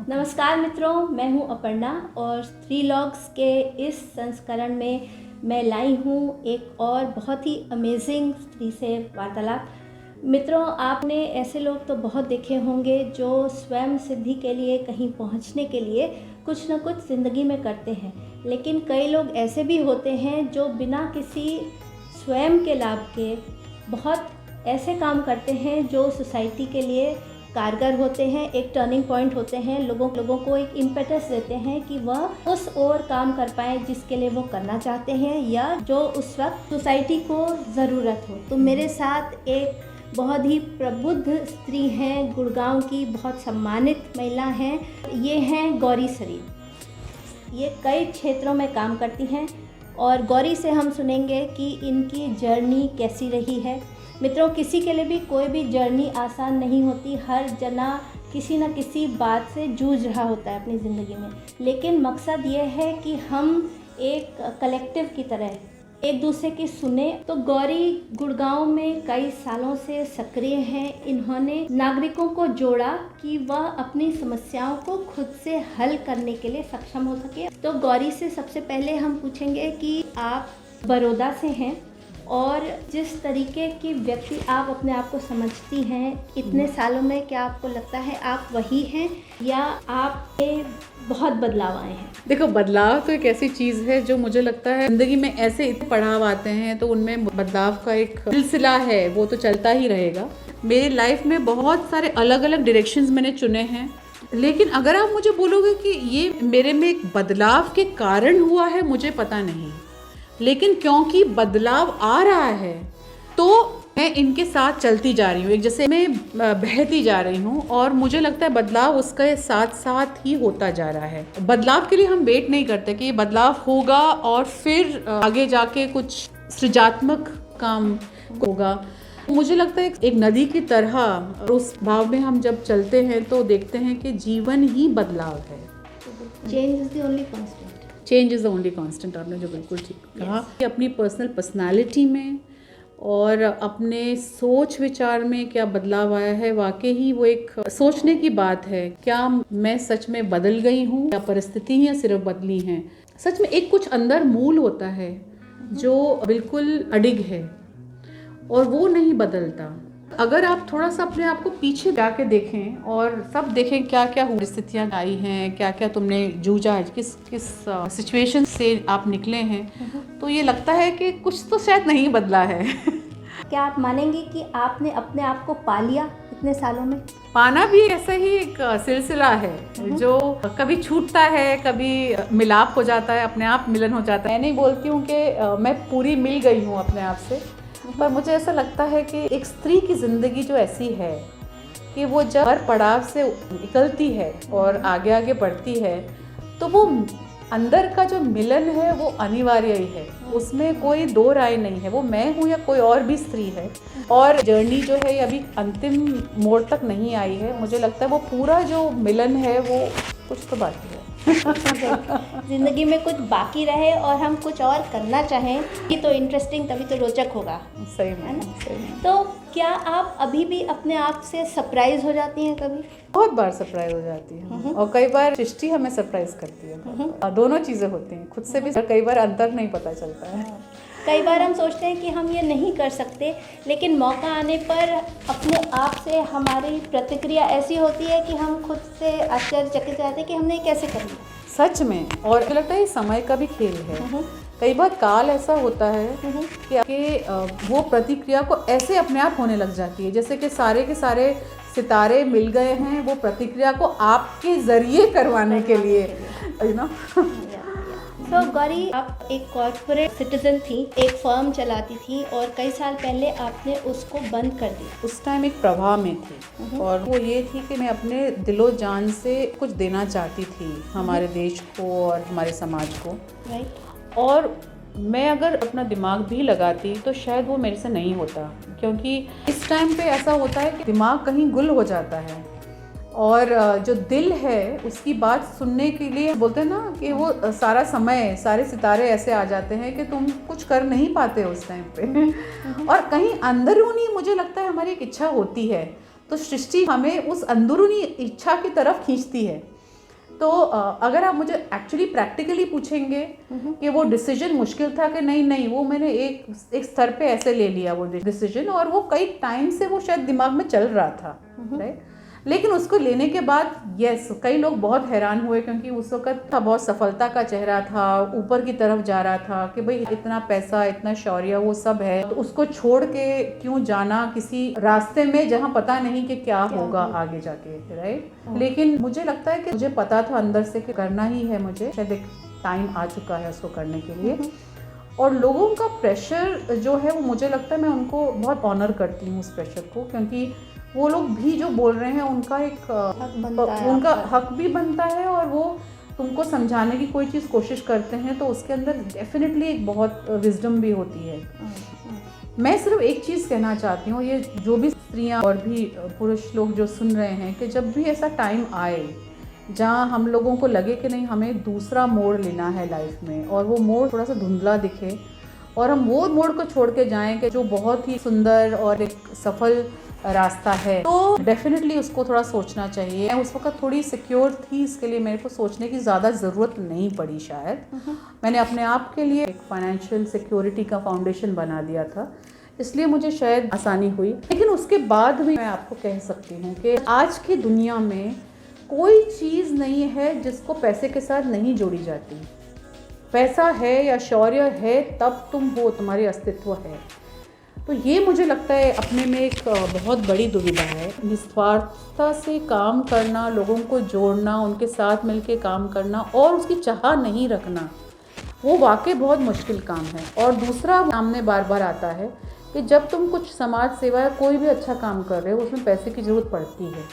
नमस्कार मित्रों, मैं हूं अपर्णा और थ्री लॉग्स के इस संस्करण में मैं लाई हूं एक और बहुत ही अमेजिंग स्त्री से वार्तालाप। मित्रों, आपने ऐसे लोग तो बहुत देखे होंगे जो स्वयं सिद्धि के लिए, कहीं पहुंचने के लिए कुछ न कुछ ज़िंदगी में करते हैं, लेकिन कई लोग ऐसे भी होते हैं जो बिना किसी स्वयं के लाभ के बहुत ऐसे काम करते हैं जो सोसाइटी के लिए कारगर होते हैं, एक टर्निंग पॉइंट होते हैं, लोगों को एक इम्पेटस देते हैं कि वह उस ओर काम कर पाए जिसके लिए वो करना चाहते हैं या जो उस वक्त सोसाइटी को ज़रूरत हो। तो मेरे साथ एक बहुत ही प्रबुद्ध स्त्री हैं, गुड़गांव की बहुत सम्मानित महिला हैं, ये हैं गौरी सरीन। ये कई क्षेत्रों में काम करती हैं और गौरी से हम सुनेंगे कि इनकी जर्नी कैसी रही है। मित्रों, किसी के लिए भी कोई भी जर्नी आसान नहीं होती। हर जना किसी न किसी बात से जूझ रहा होता है अपनी ज़िंदगी में, लेकिन मकसद ये है कि हम एक कलेक्टिव की तरह एक दूसरे की सुने। तो गौरी गुड़गांव में कई सालों से सक्रिय हैं। इन्होंने नागरिकों को जोड़ा कि वह अपनी समस्याओं को खुद से हल करने के लिए सक्षम हो सके। तो गौरी से सबसे पहले हम पूछेंगे कि आप बड़ौदा से हैं और जिस तरीके की व्यक्ति आप अपने आप को समझती हैं इतने सालों में, क्या आपको लगता है आप वही हैं या आप में बहुत बदलाव आए हैं? देखो, बदलाव तो एक ऐसी चीज़ है जो मुझे लगता है ज़िंदगी में ऐसे इतने पड़ाव आते हैं तो उनमें बदलाव का एक सिलसिला है, वो तो चलता ही रहेगा। मेरी लाइफ में बहुत सारे अलग अलग डायरेक्शंस मैंने चुने हैं, लेकिन अगर आप मुझे बोलोगे कि ये मेरे में एक बदलाव के कारण हुआ है, मुझे पता नहीं। लेकिन क्योंकि बदलाव आ रहा है तो मैं इनके साथ चलती जा रही हूँ, एक जैसे मैं बहती जा रही हूँ और मुझे लगता है बदलाव उसके साथ साथ ही होता जा रहा है। बदलाव के लिए हम वेट नहीं करते कि ये बदलाव होगा और फिर आगे जाके कुछ सृजनात्मक काम होगा। मुझे लगता है एक नदी की तरह उस भाव में हम जब चलते हैं तो देखते हैं कि जीवन ही बदलाव है। Change is the only constant. Change is the only constant, आपने जो बिल्कुल ठीक कहा कि अपनी पर्सनल पर्सनालिटी में और अपने सोच विचार में क्या बदलाव आया है, वाकई ही वो एक सोचने की बात है। क्या मैं सच में बदल गई हूँ या परिस्थितियाँ सिर्फ बदली हैं? सच में एक कुछ अंदर मूल होता है जो बिल्कुल अडिग है और वो नहीं बदलता। अगर आप थोड़ा सा अपने आप को पीछे जाके देखें और सब देखें क्या क्या परिस्थितियाँ आई हैं, क्या क्या तुमने जूझा है, किस किस सिचुएशन से आप निकले हैं, तो ये लगता है कि कुछ तो शायद नहीं बदला है। क्या आप मानेंगे कि आपने अपने आप को पा लिया इतने सालों में? पाना भी ऐसा ही एक सिलसिला है जो कभी छूटता है, कभी मिलाप हो जाता है, अपने आप मिलन हो जाता है। मैं नहीं बोलती हूँ कि मैं पूरी मिल गई हूँ अपने आप से, पर मुझे ऐसा लगता है कि एक स्त्री की ज़िंदगी जो ऐसी है कि वो जब हर पड़ाव से निकलती है और आगे आगे बढ़ती है तो वो अंदर का जो मिलन है वो अनिवार्य ही है, उसमें कोई दो राय नहीं है। वो मैं हूँ या कोई और भी स्त्री है, और जर्नी जो है अभी अंतिम मोड़ तक नहीं आई है। मुझे लगता है वो पूरा जो मिलन है वो कुछ तो बाकी है। जिंदगी में कुछ बाकी रहे और हम कुछ और करना चाहें, ये तो इंटरेस्टिंग, तभी तो रोचक होगा। सही में, है ना? सही में। तो क्या आप अभी भी अपने आप से सरप्राइज हो जाती हैं कभी? बहुत बार सरप्राइज हो जाती है और कई बार सृष्टि हमें सरप्राइज करती है। दोनों चीज़ें होती हैं, खुद से भी कई बार अंतर नहीं पता चलता है। कई बार हम सोचते हैं कि हम ये नहीं कर सकते, लेकिन मौका आने पर अपने आप से हमारी प्रतिक्रिया ऐसी होती है कि हम खुद से आश्चर्यचकित रहते हैं कि हमने ये कैसे कर लिया। सच में, और मुझे लगता है ये समय का भी खेल है। कई बार काल ऐसा होता है कि वो प्रतिक्रिया को ऐसे अपने आप होने लग जाती है जैसे कि सारे के सारे सितारे मिल गए हैं वो प्रतिक्रिया को आपके जरिए करवाने के लिए, यू नो। तो गौरी, आप एक कॉर्पोरेट सिटीजन थी, एक फर्म चलाती थी और कई साल पहले आपने उसको बंद कर दिया। उस टाइम एक प्रवाह में थी और वो ये थी कि मैं अपने दिलो जान से कुछ देना चाहती थी हमारे देश को और हमारे समाज को। राइट। और मैं अगर अपना दिमाग भी लगाती तो शायद वो मेरे से नहीं होता, क्योंकि इस टाइम पे ऐसा होता है कि दिमाग कहीं गुल हो जाता है और जो दिल है उसकी बात सुनने के लिए बोलते हैं ना कि वो सारा समय, सारे सितारे ऐसे आ जाते हैं कि तुम कुछ कर नहीं पाते उस टाइम पे। और कहीं अंदरूनी मुझे लगता है हमारी एक इच्छा होती है, तो सृष्टि हमें उस अंदरूनी इच्छा की तरफ खींचती है तो अगर आप मुझे एक्चुअली प्रैक्टिकली पूछेंगे कि वो डिसीजन मुश्किल था कि नहीं, वो मैंने एक स्तर पे ऐसे ले लिया वो डिसीजन, और वो कई टाइम से वो शायद दिमाग में चल रहा था, राइट। लेकिन उसको लेने के बाद यस, कई लोग बहुत हैरान हुए, क्योंकि उस वक्त था बहुत सफलता का चेहरा था, ऊपर की तरफ जा रहा था कि भाई इतना पैसा, इतना शौर्य, वो सब है, तो उसको छोड़ के क्यों जाना किसी रास्ते में जहाँ पता नहीं कि क्या होगा आगे जाके, राइट। लेकिन मुझे लगता है कि मुझे पता था अंदर से कि करना ही है मुझे, शायद एक टाइम आ चुका है उसको करने के लिए। और लोगों का प्रेशर जो है वो मुझे लगता है, मैं उनको बहुत ऑनर करती हूँ उस प्रेशर को, क्योंकि वो लोग भी जो बोल रहे हैं उनका एक उनका हक भी बनता है, और वो तुमको समझाने की कोई चीज़ कोशिश करते हैं तो उसके अंदर डेफिनेटली एक बहुत विजडम भी होती है। मैं सिर्फ एक चीज़ कहना चाहती हूँ, ये जो भी स्त्रियाँ और भी पुरुष लोग जो सुन रहे हैं, कि जब भी ऐसा टाइम आए जहाँ हम लोगों को लगे कि नहीं, हमें दूसरा मोड़ लेना है लाइफ में, और वो मोड़ थोड़ा सा धुंधला दिखे और हम वो मोड़ को छोड़ के जाएं कि जो बहुत ही सुंदर और एक सफल रास्ता है, तो डेफिनेटली उसको थोड़ा सोचना चाहिए। मैं उस वक्त थोड़ी सिक्योर थी, इसके लिए मेरे को सोचने की ज़्यादा ज़रूरत नहीं पड़ी शायद। मैंने अपने आप के लिए एक फाइनेंशियल सिक्योरिटी का फाउंडेशन बना दिया था, इसलिए मुझे शायद आसानी हुई। लेकिन उसके बाद भी मैं आपको कह सकती हूँ कि आज की दुनिया में कोई चीज़ नहीं है जिसको पैसे के साथ नहीं जोड़ी जाती। पैसा है या शौर्य है तब तुम हो, तुम्हारी अस्तित्व है। तो ये मुझे लगता है अपने में एक बहुत बड़ी दुविधा है। निस्वार्थता से काम करना, लोगों को जोड़ना, उनके साथ मिलके काम करना और उसकी चाह नहीं रखना, वो वाकई बहुत मुश्किल काम है। और दूसरा सामने बार बार आता है कि जब तुम कुछ समाज सेवा या कोई भी अच्छा काम कर रहे हो, उसमें पैसे की ज़रूरत पड़ती है,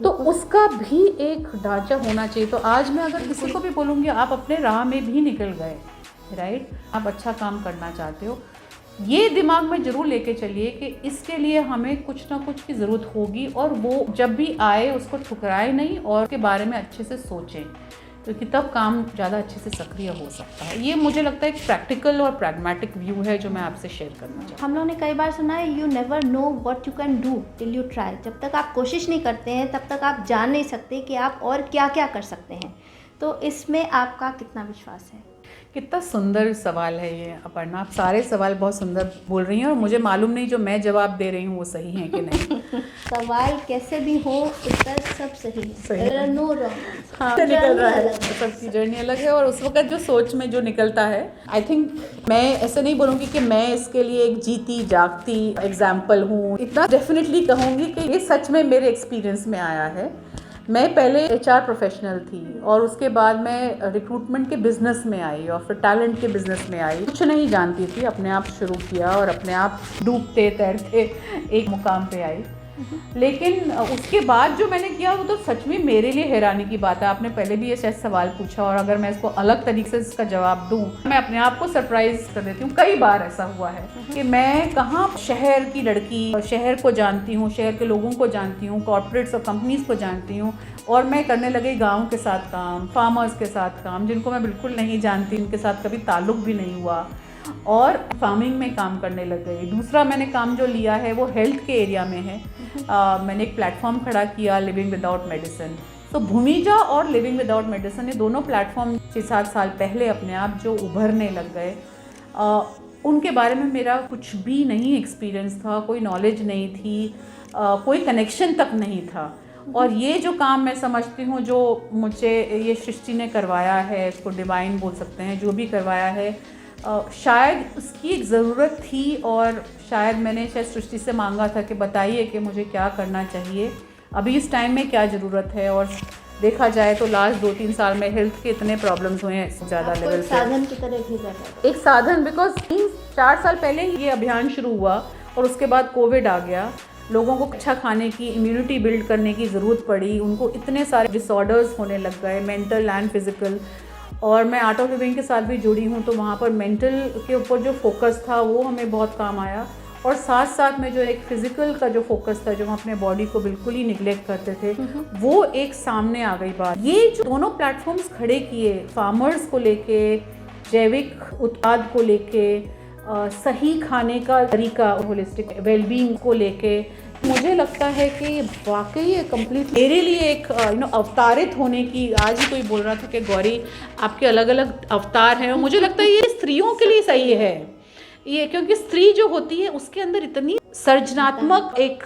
तो उसका भी एक ढांचा होना चाहिए। तो आज मैं अगर किसी को भी बोलूँगी आप अपने राह में भी निकल गए, राइट, आप अच्छा काम करना चाहते हो, ये दिमाग में ज़रूर लेके चलिए कि इसके लिए हमें कुछ ना कुछ की ज़रूरत होगी, और वो जब भी आए उसको ठुकराए नहीं और उसके बारे में अच्छे से सोचें, क्योंकि तब काम ज़्यादा अच्छे से सक्रिय हो सकता है। ये मुझे लगता है एक प्रैक्टिकल और प्रैग्मेटिक व्यू है जो मैं आपसे शेयर करना चाहती हूँ। हम लोगों ने कई बार सुना है, you never know what you can do till you try. जब तक आप कोशिश नहीं करते हैं तब तक आप जान नहीं सकते कि आप और क्या क्या कर सकते हैं। तो इसमें आपका कितना विश्वास है? कितना सुंदर सवाल है ये अपर्णा, आप सारे सवाल बहुत सुंदर बोल रही हैं, और मुझे मालूम नहीं जो मैं जवाब दे रही हूँ वो सही है कि नहीं। सवाल कैसे भी हो, उत्तर सब सही है, नो रॉन्ग। हाँ, निकल रहा है, सबकी जर्नी अलग है, और उस वक्त जो सोच में जो निकलता है, आई थिंक मैं ऐसे नहीं बोलूँगी कि मैं इसके लिए एक जीती जागती एग्जाम्पल हूँ। इतना डेफिनेटली कहूँगी कि ये सच में मेरे एक्सपीरियंस में आया है। मैं पहले HR प्रोफेशनल थी, और उसके बाद मैं रिक्रूटमेंट के बिज़नेस में आई, और फिर टैलेंट के बिज़नेस में आई। कुछ नहीं जानती थी, अपने आप शुरू किया और अपने आप डूबते तैरते एक मुकाम पे आई। लेकिन उसके बाद जो मैंने किया वो तो सच में मेरे लिए हैरानी की बात है। आपने पहले भी ये शायद सवाल पूछा, और अगर मैं इसको अलग तरीके से इसका जवाब दूं, मैं अपने आप को सरप्राइज कर देती हूँ। कई बार ऐसा हुआ है कि मैं कहाँ शहर की लड़की, शहर को जानती हूँ, शहर के लोगों को जानती हूँ, कॉर्पोरेट्स और कंपनीज को जानती हूँ, और मैं करने लगी गाँव के साथ काम, फार्मर्स के साथ काम, जिनको मैं बिल्कुल नहीं जानती, उनके साथ कभी ताल्लुक भी नहीं हुआ, और फार्मिंग में काम करने लग गई। दूसरा मैंने काम जो लिया है वो हेल्थ के एरिया में है। मैंने एक प्लेटफॉर्म खड़ा किया, लिविंग विदाउट मेडिसिन। तो भूमिजा और लिविंग विदाउट मेडिसिन, ये दोनों प्लेटफॉर्म 6-7 साल पहले अपने आप जो उभरने लग गए, उनके बारे में मेरा कुछ भी नहीं एक्सपीरियंस था, कोई नॉलेज नहीं थी, कोई कनेक्शन तक नहीं था। और ये जो काम मैं समझती हूँ जो मुझे ये सृष्टि ने करवाया है, इसको डिवाइन बोल सकते हैं, जो भी करवाया है, शायद उसकी एक ज़रूरत थी, और शायद मैंने सृष्टि से मांगा था कि बताइए कि मुझे क्या करना चाहिए, अभी इस टाइम में क्या ज़रूरत है। और देखा जाए तो लास्ट 2-3 साल में हेल्थ के इतने प्रॉब्लम्स हुए हैं ज़्यादा लेवल पे, साधन की तरह भेजा था, एक साधन, बिकॉज 3-4 साल पहले ये अभियान शुरू हुआ, और उसके बाद कोविड आ गया। लोगों को अच्छा खाने की, इम्यूनिटी बिल्ड करने की ज़रूरत पड़ी, उनको इतने सारे डिसऑर्डर्स होने लग गए, मेंटल एंड फिज़िकल। और मैं आर्ट ऑफ लिविंग के साथ भी जुड़ी हूँ, तो वहाँ पर मेंटल के ऊपर जो फोकस था वो हमें बहुत काम आया, और साथ साथ में जो एक फिज़िकल का जो फोकस था, जो हम अपने बॉडी को बिल्कुल ही निगलेक्ट करते थे, वो एक सामने आ गई बात। ये जो दोनों प्लेटफॉर्म्स खड़े किए, फार्मर्स को लेके, जैविक उत्पाद को लेके, सही खाने का तरीका, होलिस्टिक वेलबींग को लेके, मुझे लगता है कि वाकई ये कंप्लीट मेरे लिए एक अवतारित होने की, आज ही कोई बोल रहा था कि गौरी आपके अलग अलग अवतार हैं, और मुझे लगता है ये स्त्रियों के लिए सही है ये, क्योंकि स्त्री जो होती है उसके अंदर इतनी सर्जनात्मक एक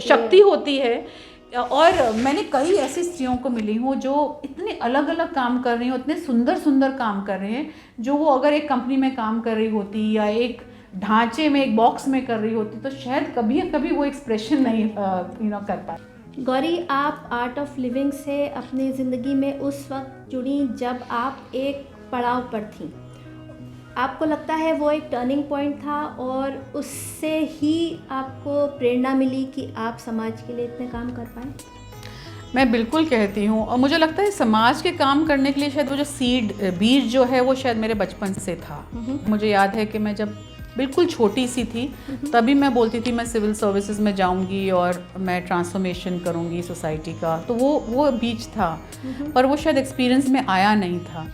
शक्ति होती है। और मैंने कई ऐसी स्त्रियों को मिली हूँ जो इतने अलग अलग काम कर रही हैं, इतने सुंदर सुंदर काम कर रहे हैं, जो वो अगर एक कंपनी में काम कर रही होती या एक ढांचे में, एक बॉक्स में कर रही होती, तो शायद कभी कभी वो एक्सप्रेशन नहीं कर पाती। गौरी, आप आर्ट ऑफ लिविंग से अपनी ज़िंदगी में उस वक्त जुड़ी जब आप एक पड़ाव पर थी। आपको लगता है वो एक टर्निंग पॉइंट था और उससे ही आपको प्रेरणा मिली कि आप समाज के लिए इतने काम कर पाएँ? मैं बिल्कुल कहती हूँ, और मुझे लगता है समाज के काम करने के लिए शायद वो जो बीज जो है वो शायद मेरे बचपन से था। मुझे याद है कि मैं जब बिल्कुल छोटी सी थी तभी मैं बोलती थी मैं सिविल सर्विसेज में जाऊंगी और मैं ट्रांसफॉर्मेशन करूंगी सोसाइटी का, तो वो बीज था, पर वो शायद एक्सपीरियंस में आया नहीं था।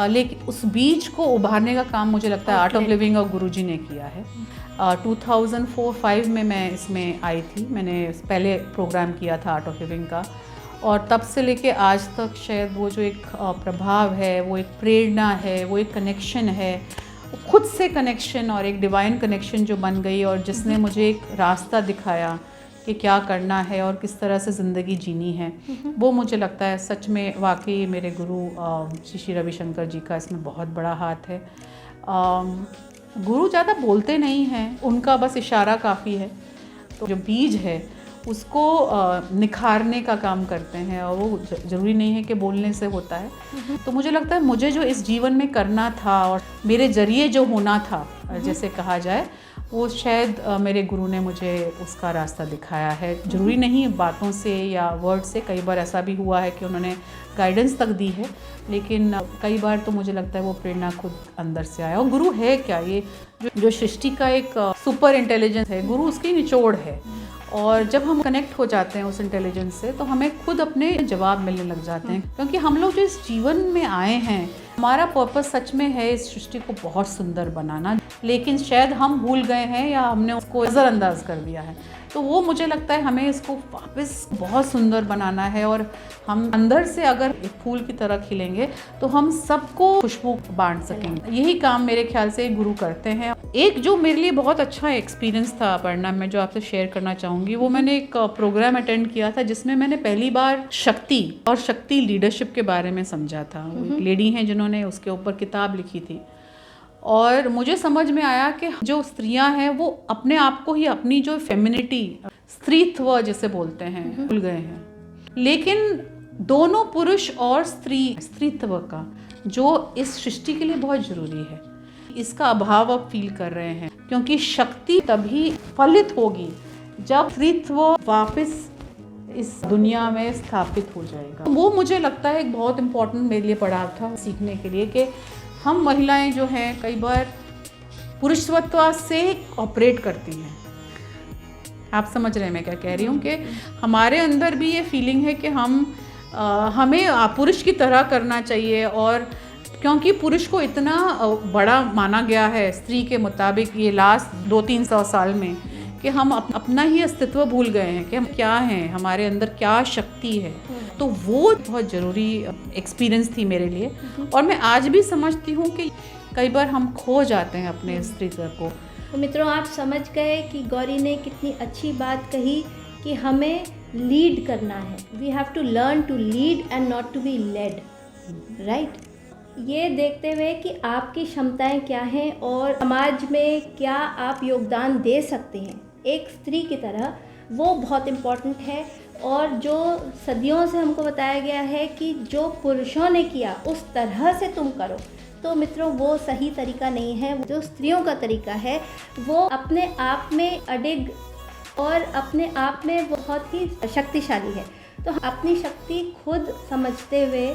लेकिन उस बीज को उभारने का काम मुझे लगता है आर्ट ऑफ लिविंग और गुरुजी ने किया है। 2004-05 में मैं इसमें आई थी, मैंने पहले प्रोग्राम किया था आर्ट ऑफ लिविंग का, और तब से लेके आज तक शायद वो जो एक प्रभाव है, वो एक प्रेरणा है, वो एक कनेक्शन है, खुद से कनेक्शन और एक डिवाइन कनेक्शन जो बन गई, और जिसने मुझे एक रास्ता दिखाया कि क्या करना है और किस तरह से ज़िंदगी जीनी है, वो मुझे लगता है सच में वाकई मेरे गुरु श्री रविशंकर जी का इसमें बहुत बड़ा हाथ है। गुरु ज़्यादा बोलते नहीं हैं, उनका बस इशारा काफ़ी है, तो जो बीज है उसको निखारने का काम करते हैं, और वो ज़रूरी नहीं है कि बोलने से होता है। तो मुझे लगता है मुझे जो इस जीवन में करना था और मेरे ज़रिए जो होना था, जैसे कहा जाए, वो शायद मेरे गुरु ने मुझे उसका रास्ता दिखाया है। ज़रूरी नहीं बातों से या वर्ड से, कई बार ऐसा भी हुआ है कि उन्होंने गाइडेंस तक दी है, लेकिन कई बार तो मुझे लगता है वो प्रेरणा खुद अंदर से आया। और गुरु है क्या, ये जो सृष्टि का एक सुपर इंटेलिजेंस है, गुरु उसकी निचोड़ है, और जब हम कनेक्ट हो जाते हैं उस इंटेलिजेंस से तो हमें खुद अपने जवाब मिलने लग जाते हैं। क्योंकि हम लोग जो इस जीवन में आए हैं, हमारा पर्पस सच में है इस सृष्टि को बहुत सुंदर बनाना, लेकिन शायद हम भूल गए हैं या हमने उसको नज़रअंदाज कर दिया है। तो वो मुझे लगता है हमें इसको वापस बहुत सुंदर बनाना है, और हम अंदर से अगर एक फूल की तरह खिलेंगे तो हम सबको खुशबू बांट सकेंगे। यही काम मेरे ख्याल से गुरु करते हैं। एक जो मेरे लिए बहुत अच्छा एक्सपीरियंस था पढ़ना, मैं जो आपसे शेयर करना चाहूँगी, वो मैंने एक प्रोग्राम अटेंड किया था जिसमें मैंने पहली बार शक्ति और शक्ति लीडरशिप के बारे में समझा था। एक लेडी हैं जिन्होंने उसके ऊपर किताब लिखी थी, और मुझे समझ में आया कि जो स्त्रियां हैं वो अपने आप को ही, अपनी जो फेमिनिटी, स्त्रीत्व जिसे बोलते हैं, भूल गए हैं। लेकिन दोनों पुरुष और स्त्रीत्व का जो इस सृष्टि के लिए बहुत ज़रूरी है, इसका अभाव अब फील कर रहे हैं, क्योंकि शक्ति तभी फलित होगी जब स्त्रीत्व वापस इस दुनिया में स्थापित हो जाएगा। वो मुझे लगता है एक बहुत इम्पोर्टेंट मेरे लिए पड़ाव था सीखने के लिए, कि हम महिलाएं जो हैं कई बार पुरुषत्व से ऑपरेट करती हैं। आप समझ रहे हैं मैं क्या कह रही हूँ, कि हमारे अंदर भी ये फीलिंग है कि हमें पुरुष की तरह करना चाहिए, और क्योंकि पुरुष को इतना बड़ा माना गया है स्त्री के मुताबिक ये लास्ट 200-300 साल में, कि हम अपना ही अस्तित्व भूल गए हैं कि हम क्या हैं, हमारे अंदर क्या शक्ति है। तो वो बहुत ज़रूरी एक्सपीरियंस थी मेरे लिए, और मैं आज भी समझती हूँ कि कई बार हम खो जाते हैं अपने स्त्रीत्व को। तो मित्रों, आप समझ गए कि गौरी ने कितनी अच्छी बात कही कि हमें लीड करना है। We have to learn to lead and not to be led, right. ये देखते हुए कि आपकी क्षमताएं क्या हैं और समाज में क्या आप योगदान दे सकते हैं एक स्त्री की तरह, वो बहुत इम्पॉर्टेंट है। और जो सदियों से हमको बताया गया है कि जो पुरुषों ने किया उस तरह से तुम करो, तो मित्रों वो सही तरीका नहीं है। जो स्त्रियों का तरीका है वो अपने आप में अडिग और अपने आप में बहुत ही शक्तिशाली है। तो अपनी शक्ति खुद समझते हुए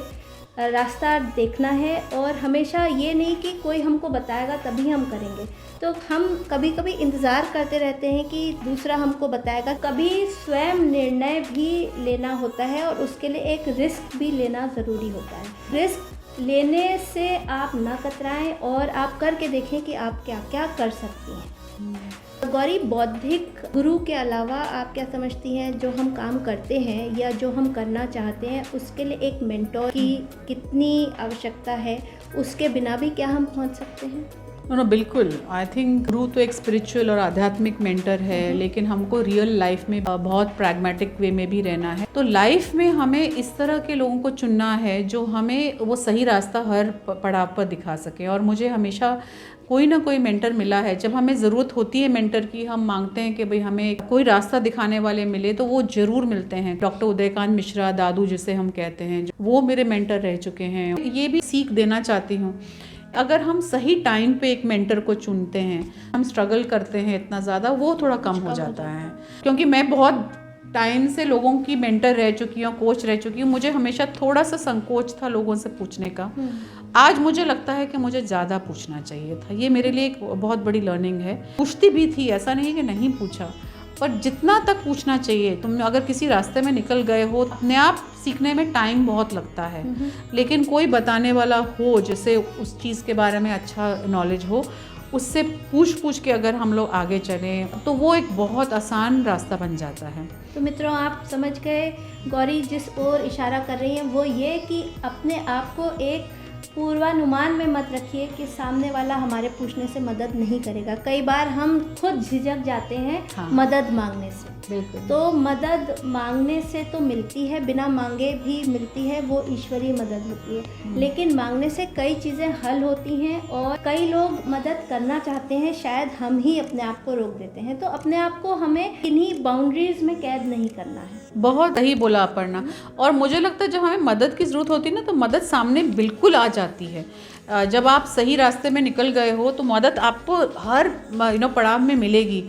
रास्ता देखना है, और हमेशा ये नहीं कि कोई हमको बताएगा तभी हम करेंगे। तो हम कभी कभी इंतज़ार करते रहते हैं कि दूसरा हमको बताएगा। कभी स्वयं निर्णय भी लेना होता है, और उसके लिए एक रिस्क भी लेना ज़रूरी होता है। रिस्क लेने से आप ना कतराएं, और आप करके देखें कि आप क्या क्या कर सकती हैं। गौरी, बौद्धिक गुरु के अलावा आप क्या समझती हैं जो हम काम करते हैं या जो हम करना चाहते हैं उसके लिए एक मेंटोर की कितनी आवश्यकता है? उसके बिना भी क्या हम पहुंच सकते हैं? नो बिल्कुल। आई थिंक गुरु तो एक स्पिरिचुअल और आध्यात्मिक मेंटर है, लेकिन हमको रियल लाइफ में बहुत प्रैग्मेटिक वे में भी रहना है। तो लाइफ में हमें इस तरह के लोगों को चुनना है जो हमें वो सही रास्ता हर पड़ाव पर दिखा सके। और मुझे हमेशा कोई ना कोई मेंटर मिला है। जब हमें ज़रूरत होती है मेंटर की, हम मांगते हैं कि भाई हमें कोई रास्ता दिखाने वाले मिले, तो वो ज़रूर मिलते हैं। डॉक्टर उदयकांत मिश्रा, दादू जिसे हम कहते हैं, वो मेरे मेंटर रह चुके हैं। ये भी सीख देना चाहती हूँ, अगर हम सही टाइम पे एक मेंटर को चुनते हैं, हम स्ट्रगल करते हैं इतना ज़्यादा, वो थोड़ा कम हो जाता है। क्योंकि मैं बहुत टाइम से लोगों की मेंटर रह चुकी हूँ, कोच रह चुकी हूँ, मुझे हमेशा थोड़ा सा संकोच था लोगों से पूछने का। आज मुझे लगता है कि मुझे ज़्यादा पूछना चाहिए था। ये मेरे लिए एक बहुत बड़ी लर्निंग है। पूछती भी थी, ऐसा नहीं कि नहीं पूछा, पर जितना तक पूछना चाहिए। तुम अगर किसी रास्ते में निकल गए हो, अपने आप सीखने में टाइम बहुत लगता है, लेकिन कोई बताने वाला हो जिसे उस चीज़ के बारे में अच्छा नॉलेज हो, उससे पूछ के अगर हम लोग आगे चलें तो वो एक बहुत आसान रास्ता बन जाता है। तो मित्रों, आप समझ गए गौरी जिस ओर इशारा कर रही हैं वो ये कि अपने आप को एक पूर्वानुमान में मत रखिए कि सामने वाला हमारे पूछने से मदद नहीं करेगा। कई बार हम खुद झिझक जाते हैं मदद मांगने से। बिल्कुल। तो मदद मांगने से तो मिलती है, बिना मांगे भी मिलती है, वो ईश्वरीय मदद होती है। लेकिन मांगने से कई चीज़ें हल होती हैं और कई लोग मदद करना चाहते हैं, शायद हम ही अपने आप को रोक देते हैं। तो अपने आप को हमें इन्हीं बाउंड्रीज में कैद नहीं करना है। बहुत सही बोला अपर्णा। और मुझे लगता है जब हमें मदद की ज़रूरत होती है ना, तो मदद सामने बिल्कुल आ जाती है। जब आप सही रास्ते में निकल गए हो तो मदद आपको हर पड़ाव में मिलेगी,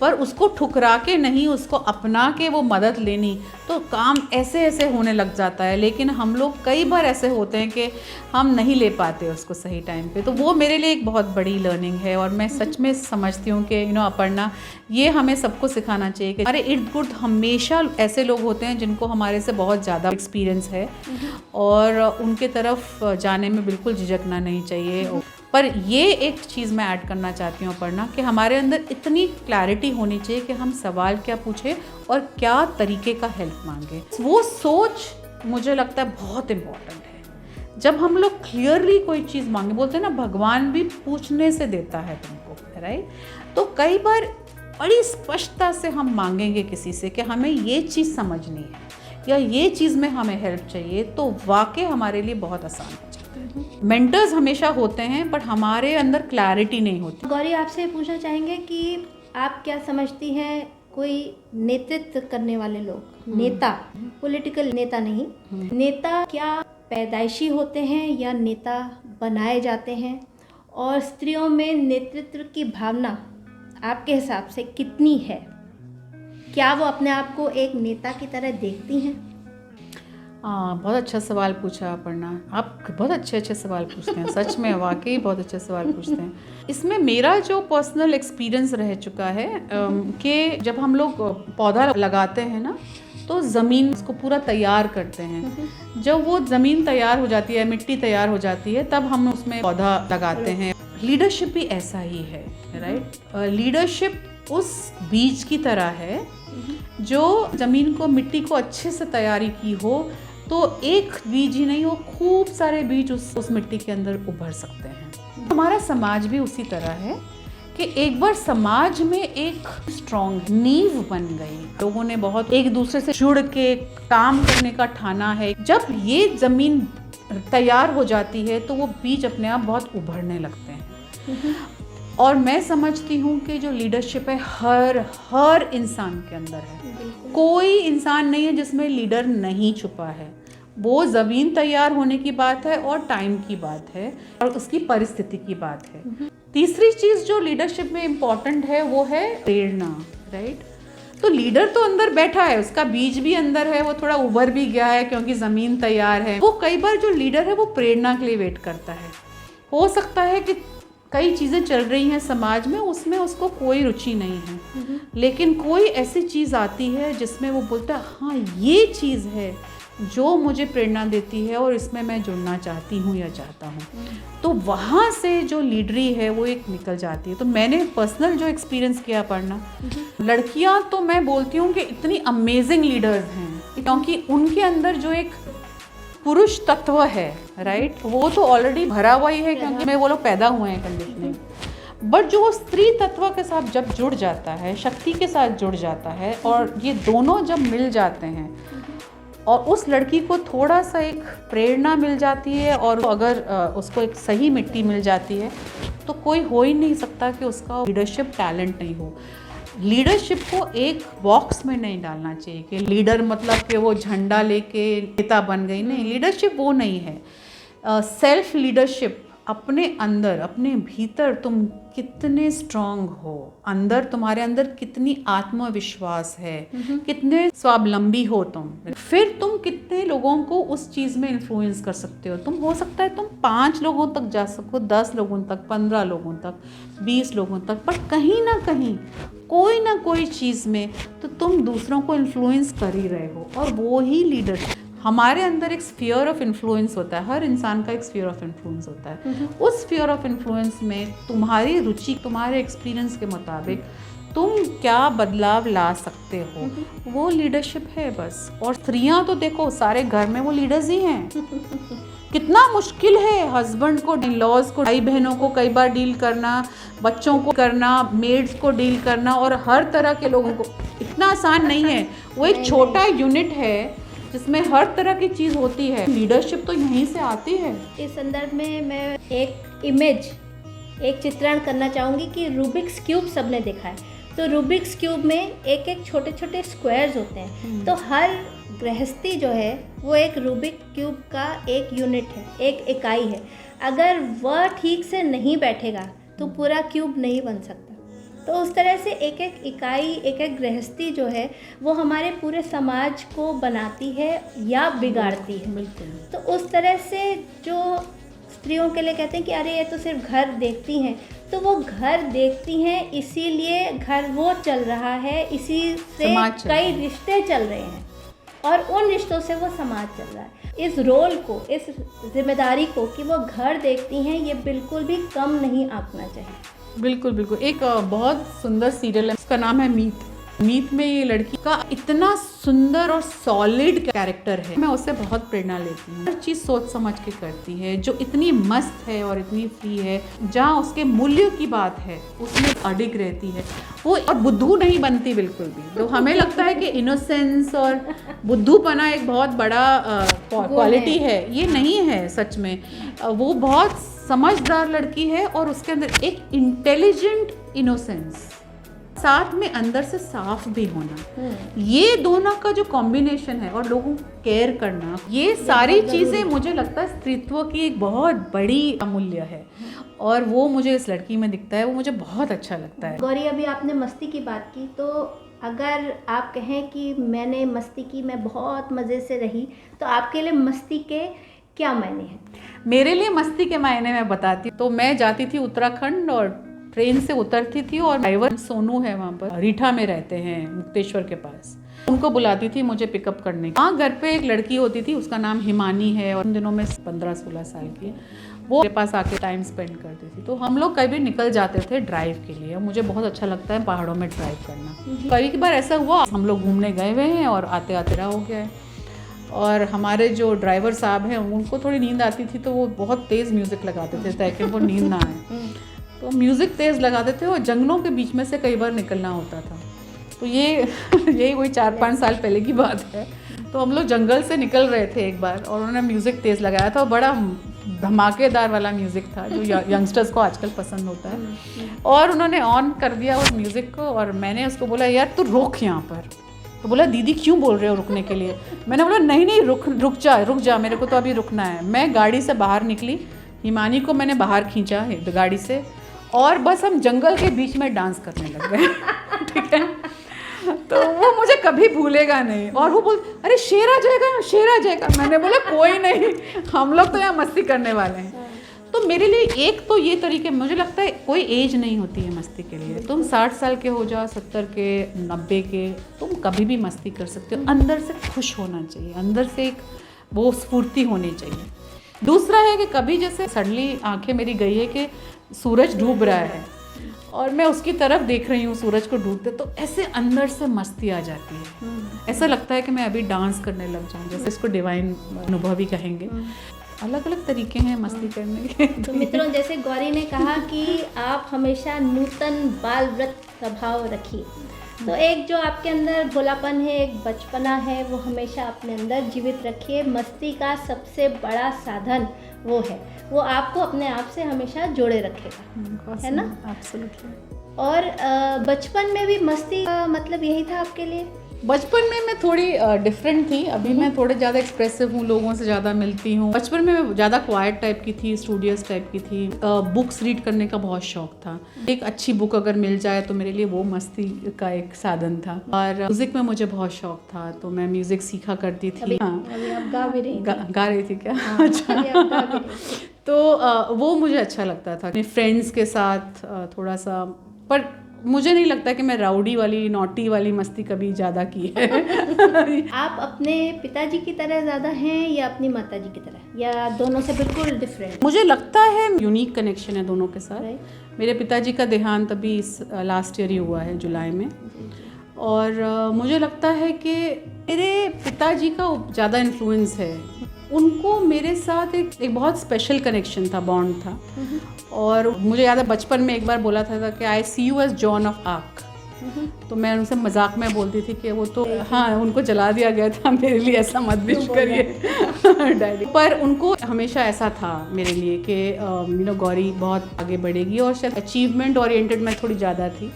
पर उसको ठुकरा के नहीं, उसको अपना के वो मदद लेनी, तो काम ऐसे ऐसे होने लग जाता है। लेकिन हम लोग कई बार ऐसे होते हैं कि हम नहीं ले पाते उसको सही टाइम पे। तो वो मेरे लिए एक बहुत बड़ी लर्निंग है और मैं सच में समझती हूँ कि अपर्णा, ये हमें सबको सिखाना चाहिए कि हमारे इर्द गिर्द हमेशा ऐसे लोग होते हैं जिनको हमारे से बहुत ज़्यादा एक्सपीरियंस है और उनके तरफ जाने में बिल्कुल झिझकना नहीं चाहिए। पर ये एक चीज़ मैं ऐड करना चाहती हूँ अपर्णा, कि हमारे अंदर इतनी क्लैरिटी होनी चाहिए कि हम सवाल क्या पूछें और क्या तरीके का हेल्प मांगे। वो सोच मुझे लगता है बहुत इम्पॉर्टेंट है। जब हम लोग क्लियरली कोई चीज़ मांगे, बोलते हैं ना भगवान भी पूछने से देता है तुमको, राइट? तो कई बार बड़ी स्पष्टता से हम मांगेंगे किसी से कि हमें ये चीज़ समझनी है या ये चीज़ में हमें हेल्प चाहिए, तो वाकई हमारे लिए बहुत आसान हो जाता है। मेंटर्स हमेशा होते हैं बट हमारे अंदर क्लैरिटी नहीं होती। गौरी, आपसे पूछना चाहेंगे कि आप क्या समझती हैं, कोई नेतृत्व करने वाले लोग, नेता, पॉलिटिकल नेता नहीं, नेता क्या पैदाइशी होते हैं या नेता बनाए जाते हैं? और स्त्रियों में नेतृत्व की भावना आपके हिसाब से कितनी है? क्या वो अपने आप को एक नेता की तरह देखती हैं? बहुत अच्छा सवाल पूछा अपर्णा। आप बहुत अच्छे सवाल पूछते हैं, सच में वाकई बहुत अच्छे सवाल पूछते हैं। इसमें मेरा जो पर्सनल एक्सपीरियंस रह चुका है कि जब हम लोग पौधा लगाते हैं ना, तो ज़मीन उसको पूरा तैयार करते हैं। जब वो ज़मीन तैयार हो जाती है, मिट्टी तैयार हो जाती है, तब हम उसमें पौधा लगाते हैं। लीडरशिप भी ऐसा ही है, राइट? लीडरशिप उस बीज की तरह है जो ज़मीन को, मिट्टी को अच्छे से तैयारी की हो, तो एक बीज ही नहीं, वो खूब सारे बीज उस मिट्टी के अंदर उभर सकते हैं। हमारा समाज भी उसी तरह है कि एक बार समाज में एक स्ट्रॉन्ग नींव बन गई, लोगों ने बहुत एक दूसरे से जुड़ के काम करने का ठाना है। जब ये ज़मीन तैयार हो जाती है तो वो बीज अपने आप बहुत उभरने लगते हैं। और मैं समझती हूँ कि जो लीडरशिप है हर इंसान के अंदर है। कोई इंसान नहीं है जिसमें लीडर नहीं छुपा है। वो ज़मीन तैयार होने की बात है और टाइम की बात है और उसकी परिस्थिति की बात है। तीसरी चीज़ जो लीडरशिप में इम्पॉर्टेंट है वो है प्रेरणा, राइट? तो लीडर तो अंदर बैठा है, उसका बीज भी अंदर है, वो थोड़ा उभर भी गया है क्योंकि ज़मीन तैयार है। वो कई बार जो लीडर है वो प्रेरणा के लिए वेट करता है। हो सकता है कि कई चीज़ें चल रही हैं समाज में, उसमें उसको कोई रुचि नहीं है, लेकिन कोई ऐसी चीज़ आती है जिसमें वो बोलता है हाँ ये चीज़ है, जो मुझे प्रेरणा देती है और इसमें मैं जुड़ना चाहती हूँ या चाहता हूँ, तो वहाँ से जो लीडरी है वो एक निकल जाती है। तो मैंने पर्सनल जो एक्सपीरियंस किया पढ़ना, लड़कियाँ तो मैं बोलती हूँ कि इतनी अमेजिंग लीडर्स हैं, क्योंकि उनके अंदर जो एक पुरुष तत्व है, राइट, वो तो ऑलरेडी भरा हुआ ही है, क्योंकि मैं वो लोग पैदा हुए हैं कंडीशनिंग। बट जो स्त्री तत्व के साथ जब जुड़ जाता है, शक्ति के साथ जुड़ जाता है, और ये दोनों जब मिल जाते हैं और उस लड़की को थोड़ा सा एक प्रेरणा मिल जाती है, और अगर उसको एक सही मिट्टी मिल जाती है, तो कोई हो ही नहीं सकता कि उसका लीडरशिप टैलेंट नहीं हो। लीडरशिप को एक बॉक्स में नहीं डालना चाहिए कि लीडर मतलब कि वो झंडा लेके नेता बन गई, नहीं, लीडरशिप वो नहीं है। सेल्फ लीडरशिप, अपने अंदर, अपने भीतर तुम कितने स्ट्रांग हो, अंदर तुम्हारे अंदर कितनी आत्मविश्वास है, कितने स्वावलंबी हो तुम, फिर तुम कितने लोगों को उस चीज़ में इन्फ्लुएंस कर सकते हो। तुम हो सकता है तुम 5 लोगों तक जा सको, 10 लोगों तक, 15 लोगों तक, 20 लोगों तक, पर कहीं ना कहीं कोई ना कोई चीज़ में तो तुम दूसरों को इन्फ्लुएंस कर ही रहे हो, और वो ही लीडरशिप। हमारे अंदर एक स्फीयर ऑफ इन्फ्लुएंस होता है, हर इंसान का एक स्फीयर ऑफ इन्फ्लुएंस होता है। उस स्फीयर ऑफ इन्फ्लुएंस में तुम्हारी रुचि, तुम्हारे एक्सपीरियंस के मुताबिक तुम क्या बदलाव ला सकते हो, वो लीडरशिप है बस। और स्त्रियां तो देखो सारे घर में वो लीडर्स ही हैं। कितना मुश्किल है हस्बैंड को, इन लॉज को, भाई बहनों को कई बार डील करना, बच्चों को करना, मेड्स को डील करना, और हर तरह के लोगों को, इतना आसान नहीं है। वो एक छोटा यूनिट है जिसमें हर तरह की चीज़ होती है। लीडरशिप तो यहीं से आती है। इस संदर्भ में मैं एक इमेज, एक चित्रण करना चाहूँगी कि रूबिक्स क्यूब सबने देखा है। तो रूबिक्स क्यूब में एक एक छोटे छोटे स्क्वायर्स होते हैं। तो हर गृहस्थी जो है वो एक रूबिक क्यूब का एक यूनिट है, एक इकाई है। अगर वह ठीक से नहीं बैठेगा तो पूरा क्यूब नहीं बन सकता। तो उस तरह से एक एक इकाई, एक एक गृहस्थी जो है वो हमारे पूरे समाज को बनाती है या बिगाड़ती है। बिल्कुल। तो उस तरह से जो स्त्रियों के लिए कहते हैं कि अरे ये तो सिर्फ घर देखती हैं, तो वो घर देखती हैं, इसीलिए घर वो चल रहा है, इसी से कई रिश्ते चल रहे हैं, और उन रिश्तों से वो समाज चल रहा है। इस रोल को, इस जिम्मेदारी को कि वो घर देखती हैं, ये बिल्कुल भी कम नहीं आंकना चाहिए। बिल्कुल बिल्कुल। एक बहुत सुंदर सीरियल है, उसका नाम है मीत। मीत में ये लड़की का इतना सुंदर और सॉलिड कैरेक्टर है, मैं उससे बहुत प्रेरणा लेती हूँ। हर चीज़ सोच समझ के करती है, जो इतनी मस्त है और इतनी फ्री है। जहाँ उसके मूल्य की बात है उसमें अडिग रहती है वो, और बुद्धू नहीं बनती बिल्कुल भी। तो हमें लगता है कि इनोसेंस और बुद्धूपना एक बहुत बड़ा क्वालिटी है, ये नहीं है सच में। वो बहुत समझदार लड़की है, और उसके अंदर एक इंटेलिजेंट इनोसेंस, साथ में अंदर से साफ भी होना, ये दोनों का जो कॉम्बिनेशन है, और लोगों को केयर करना, ये सारी चीज़ें मुझे लगता है स्त्रीत्व की एक बहुत बड़ी अमूल्य है, और वो मुझे इस लड़की में दिखता है। वो मुझे बहुत अच्छा लगता है। गौरी, अभी आपने मस्ती की बात की, तो अगर आप कहें कि मैंने मस्ती की, मैं बहुत मज़े से रही, तो आपके लिए मस्ती के क्या मायने हैं? मेरे लिए मस्ती के मायने मैं बताती हूँ। तो मैं जाती थी उत्तराखंड, और ट्रेन से उतरती थी, और ड्राइवर सोनू है वहाँ पर, रीठा में रहते हैं, मुक्तेश्वर के पास, उनको बुलाती थी मुझे पिकअप करने। वहाँ घर पे एक लड़की होती थी, उसका नाम हिमानी है, और उन दिनों में 15-16 साल की, वो मेरे पास आके टाइम स्पेंड करती थी। तो हम लोग कभी निकल जाते थे ड्राइव के लिए। मुझे बहुत अच्छा लगता है पहाड़ों में ड्राइव करना। कई बार ऐसा हुआ हम लोग घूमने गए हुए हैं और आते आते रहा हो गया है, और हमारे जो ड्राइवर साहब हैं उनको थोड़ी नींद आती थी, तो वो बहुत तेज़ म्यूज़िक लगाते थे ताकि उनको नींद ना आए। तो म्यूज़िक तेज़ लगाते थे, और जंगलों के बीच में से कई बार निकलना होता था। तो यही कोई 4-5 साल पहले की बात है। तो हम लोग जंगल से निकल रहे थे एक बार, और उन्होंने म्यूज़िक तेज़ लगाया था, और बड़ा धमाकेदार वाला म्यूज़िक था जो यंगस्टर्स को आजकल पसंद होता है। और उन्होंने ऑन कर दिया उस म्यूज़िक को, और मैंने उसको बोला यार तू रुक यहाँ पर। तो बोला दीदी क्यों बोल रहे हो रुकने के लिए? मैंने बोला नहीं रुक जा, मेरे को तो अभी रुकना है। मैं गाड़ी से बाहर निकली, हिमानी को मैंने बाहर खींचा गाड़ी से, और बस हम जंगल के बीच में डांस करने लग गए। ठीक है, तो वो मुझे कभी भूलेगा नहीं। और वो बोल अरे शेर आ जाएगा। मैंने बोला कोई नहीं, हम लोग तो यहाँ मस्ती करने वाले हैं। तो मेरे लिए एक तो ये तरीके, मुझे लगता है कोई एज नहीं होती है मस्ती के लिए। तुम 60 साल के हो जाओ, 70 के, 90 के, तुम कभी भी मस्ती कर सकते हो। अंदर से खुश होना चाहिए, अंदर से एक वो स्फूर्ति होनी चाहिए। दूसरा है कि कभी जैसे सडनली आंखें मेरी गई है कि सूरज डूब रहा है और मैं उसकी तरफ देख रही हूँ सूरज को डूबते, तो ऐसे अंदर से मस्ती आ जाती है। ऐसा लगता है कि मैं अभी डांस करने लग जाऊँ, जैसे इसको डिवाइन अनुभव भी कहेंगे। अलग अलग तरीके हैं मस्ती करने के। तो मित्रों, जैसे गौरी ने कहा कि आप हमेशा नूतन बाल व्रत स्वभाव रखिए, तो एक जो आपके अंदर भोलापन है, एक बचपना है, वो हमेशा अपने अंदर जीवित रखिए। मस्ती का सबसे बड़ा साधन वो है, वो आपको अपने आप से हमेशा जोड़े रखेगा, है ना? एब्सोल्युटली। और बचपन में भी मस्ती का मतलब यही था आपके लिए? बचपन में मैं थोड़ी डिफरेंट थी, अभी मैं थोड़े ज़्यादा एक्सप्रेसिव हूँ, लोगों से ज़्यादा मिलती हूँ। बचपन में मैं ज़्यादा क्वाइट टाइप की थी, स्टूडियस टाइप की थी। बुक्स रीड करने का बहुत शौक था। एक अच्छी बुक अगर मिल जाए तो मेरे लिए वो मस्ती का एक साधन था। और म्यूज़िक में मुझे बहुत शौक था, तो मैं म्यूज़िक सीखा करती थी। हाँ, अभी आप गा भी रही गा रही थी क्या? अच्छा, अभी आप गा भी रही थी। तो वो मुझे अच्छा लगता था, अपने फ्रेंड्स के साथ थोड़ा सा। पर मुझे नहीं लगता कि मैं राउडी वाली, नॉटी वाली मस्ती कभी ज़्यादा की है। आप अपने पिताजी की तरह ज़्यादा हैं या अपनी माताजी की तरह, या दोनों से बिल्कुल डिफरेंट? मुझे लगता है यूनिक कनेक्शन है दोनों के साथ। Right. मेरे पिताजी का देहांत अभी इस लास्ट ईयर ही हुआ है, जुलाई में। और मुझे लगता है कि मेरे पिताजी का ज़्यादा इन्फ्लुएंस है। उनको मेरे साथ एक बहुत स्पेशल कनेक्शन था, बॉन्ड था। और मुझे याद है बचपन में एक बार बोला था कि I see you as Joan of Arc. तो मैं उनसे मजाक में बोलती थी कि वो तो, हाँ, उनको जला दिया गया था, मेरे लिए ऐसा मत विश करिए डैडी। पर उनको हमेशा ऐसा था मेरे लिए कि गौरी बहुत आगे बढ़ेगी, और शायद अचीवमेंट ओरिएंटेड मैं थोड़ी ज़्यादा थी।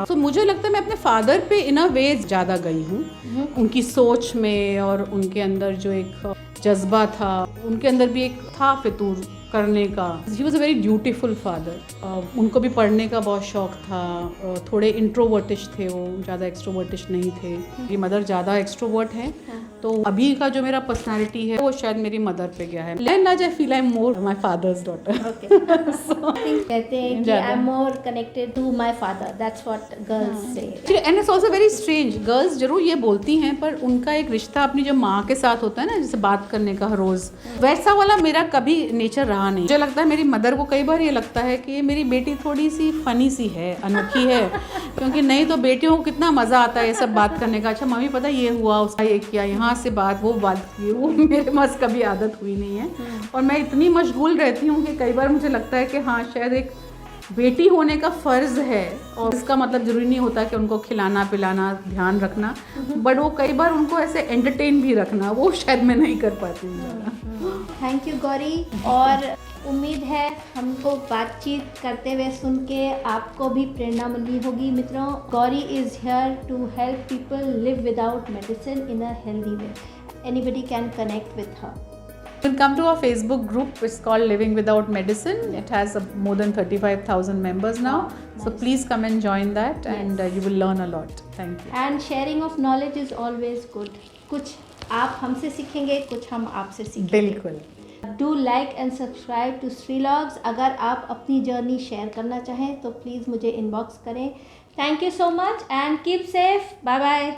तो मुझे लगता है मैं अपने फादर पे इन अ वे ज़्यादा गई हूँ, उनकी सोच में, और उनके अंदर जो एक जज्बा था, उनके अंदर भी एक था फितूर करने का। He was a very beautiful father. उनको भी पढ़ने का बहुत शौक था। थोड़े इंट्रोवर्टिश थे वो, ज़्यादा एक्सट्रोवर्टिश नहीं थे। मेरी मदर ज़्यादा एक्सट्रोवर्ट है, तो अभी का जो मेरा पर्सनालिटी है वो शायद मेरी मदर पे गया है। लेकिन आज I feel I am more my father's daughter. कहते हैं कि I am more connected to my father, that's what girls say. And it's also very strange, girls जरूर ये बोलती हैं, पर उनका एक रिश्ता अपनी जो माँ के साथ होता है ना, जैसे बात करने का हर रोज़, वैसा वाला मेरा कभी नेचर रहा नहीं। मुझे लगता है मेरी मदर को कई बार ये लगता है कि मेरी बेटी थोड़ी सी फनी सी है, अनोखी है, क्योंकि नहीं तो बेटियों को कितना मज़ा आता है ये सब बात करने का। अच्छा मम्मी पता ये हुआ, उसका ये किया, यहाँ से बात, वो बात की, वो मेरे पास कभी आदत हुई नहीं है। और मैं इतनी मशगूल रहती हूँ कि कई बार मुझे लगता है कि हाँ, शायद एक बेटी होने का फ़र्ज़ है, और इसका मतलब ज़रूरी नहीं होता कि उनको खिलाना पिलाना, ध्यान रखना, बट वो कई बार उनको ऐसे एंटरटेन भी रखना, वो शायद मैं नहीं कर पाती हूँ। Thank you Gauri. और उम्मीद है हमको बातचीत करते हुए सुन के आपको भी प्रेरणा मिली होगी। मित्रों, Gauri is here to help people live without medicine in a healthy way. Anybody can connect with her. You can come to our Facebook group. It's called Living Without Medicine. It has more than 35,000 members now. Nice. So please come and join that, and you will learn a lot. Thank you. And sharing of knowledge is always good. कुछ आप हमसे सीखेंगे, कुछ हम आपसे सीखेंगे। बिल्कुल। Do like and subscribe to Srilogs. अगर आप अपनी जर्नी शेयर करना चाहें तो प्लीज़ मुझे इनबॉक्स करें। Thank you so much and keep safe. Bye bye.